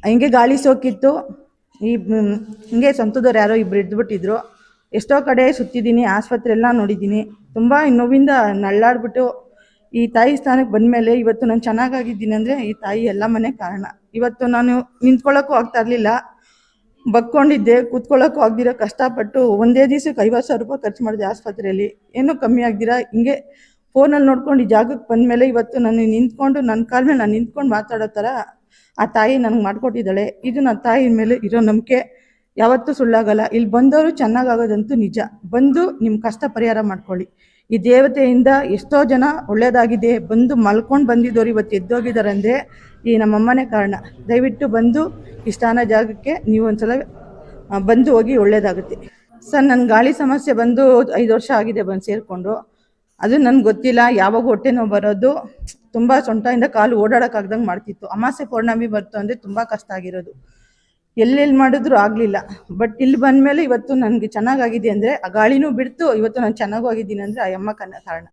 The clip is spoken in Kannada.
ಹಿಂಗೆ ಗಾಳಿ ಸೋಕಿತ್ತು. ಈ ಹಿಂಗೆ ಸ್ವಂತದವ್ರು ಯಾರೋ ಇಬ್ರು ಇದ್ಬಿಟ್ಟಿದ್ರು. ಎಷ್ಟೋ ಕಡೆ ಸುತ್ತಿದ್ದೀನಿ, ಆಸ್ಪತ್ರೆ ಎಲ್ಲ ನೋಡಿದ್ದೀನಿ. ತುಂಬ ನೋವಿಂದ ನಳ್ಳಾಡ್ಬಿಟ್ಟು ಈ ತಾಯಿ ಸ್ಥಾನಕ್ಕೆ ಬಂದಮೇಲೆ ಇವತ್ತು ನಾನು ಚೆನ್ನಾಗಾಗಿದ್ದೀನಿ ಅಂದರೆ ಈ ತಾಯಿ ಎಲ್ಲ ಮನೆ ಕಾರಣ. ಇವತ್ತು ನಾನು ನಿಂತ್ಕೊಳ್ಳೋಕ್ಕೂ ಆಗ್ತಾ ಇರಲಿಲ್ಲ, ಬಗ್ಕೊಂಡಿದ್ದೆ, ಕೂತ್ಕೊಳ್ಳೋಕ್ಕೂ ಆಗದಿರೋ ಕಷ್ಟಪಟ್ಟು ಒಂದೇ ದಿವಸಕ್ಕೆ 50,000 ರೂಪಾಯಿ ಖರ್ಚು ಮಾಡಿದೆ ಆಸ್ಪತ್ರೆಯಲ್ಲಿ. ಏನೂ ಕಮ್ಮಿ ಆಗ್ದಿರ ಹಿಂಗೆ ಫೋನಲ್ಲಿ ನೋಡ್ಕೊಂಡು ಈ ಜಾಗಕ್ಕೆ ಬಂದಮೇಲೆ ಇವತ್ತು ನಾನು ನಿಂತ್ಕೊಂಡು ನನ್ನ ಕಾಲ ಮೇಲೆ ನಾನು ನಿಂತ್ಕೊಂಡು ಮಾತಾಡೋ ಥರ ಆ ತಾಯಿ ನನಗೆ ಮಾಡಿಕೊಟ್ಟಿದ್ದಾಳೆ. ಇದು ನನ್ನ ತಾಯಿ ಮೇಲೆ ಇರೋ ನಂಬಿಕೆ ಯಾವತ್ತೂ ಸುಳ್ಳಾಗಲ್ಲ. ಇಲ್ಲಿ ಬಂದವರು ಚೆನ್ನಾಗಾಗೋದಂತೂ ನಿಜ. ಬಂದು ನಿಮ್ಮ ಕಷ್ಟ ಪರಿಹಾರ ಮಾಡ್ಕೊಳ್ಳಿ. ಈ ದೇವತೆಯಿಂದ ಎಷ್ಟೋ ಜನ ಒಳ್ಳೆಯದಾಗಿದೆ, ಬಂದು ಮಲ್ಕೊಂಡು ಬಂದಿದ್ದವ್ರು ಇವತ್ತು ಎದ್ದೋಗಿದ್ದಾರೆ ಅಂದರೆ ಈ ನಮ್ಮಮ್ಮನೇ ಕಾರಣ. ದಯವಿಟ್ಟು ಬಂದು ಇಷ್ಟಾನ ಜಾಗಕ್ಕೆ ನೀವು ಒಂದ್ಸಲ ಬಂದು ಹೋಗಿ, ಒಳ್ಳೆಯದಾಗುತ್ತೆ. ಸರ್, ನನ್ನ ಗಾಳಿ ಸಮಸ್ಯೆ ಬಂದು 5 ವರ್ಷ ಆಗಿದೆ ಬಂದು ಸೇರಿಕೊಂಡು. ಅದು ನನಗೆ ಗೊತ್ತಿಲ್ಲ, ಯಾವಾಗ ಹೊಟ್ಟೆ ನೋವು ಬರೋದು, ತುಂಬ ಸೊಂಟದಿಂದ ಕಾಲು ಓಡಾಡೋಕ್ಕಾಗ್ದಂಗೆ ಮಾಡ್ತಿತ್ತು. ಅಮಾಸೆ ಪೌರ್ಣಮಿ ಬರ್ತು ಅಂದರೆ ತುಂಬ ಕಷ್ಟ ಆಗಿರೋದು, ಎಲ್ಲೆಲ್ಲಿ ಮಾಡಿದ್ರು ಆಗಲಿಲ್ಲ. ಬಟ್ ಇಲ್ಲಿ ಬಂದಮೇಲೆ ಇವತ್ತು ನನಗೆ ಚೆನ್ನಾಗಾಗಿದೆ ಅಂದರೆ ಆ ಗಾಳಿನೂ ಬಿಡ್ತು. ಇವತ್ತು ನಾನು ಚೆನ್ನಾಗೂ ಆಗಿದ್ದೀನಿ ಅಂದರೆ ಆ ಅಮ್ಮ ಕಾರಣ.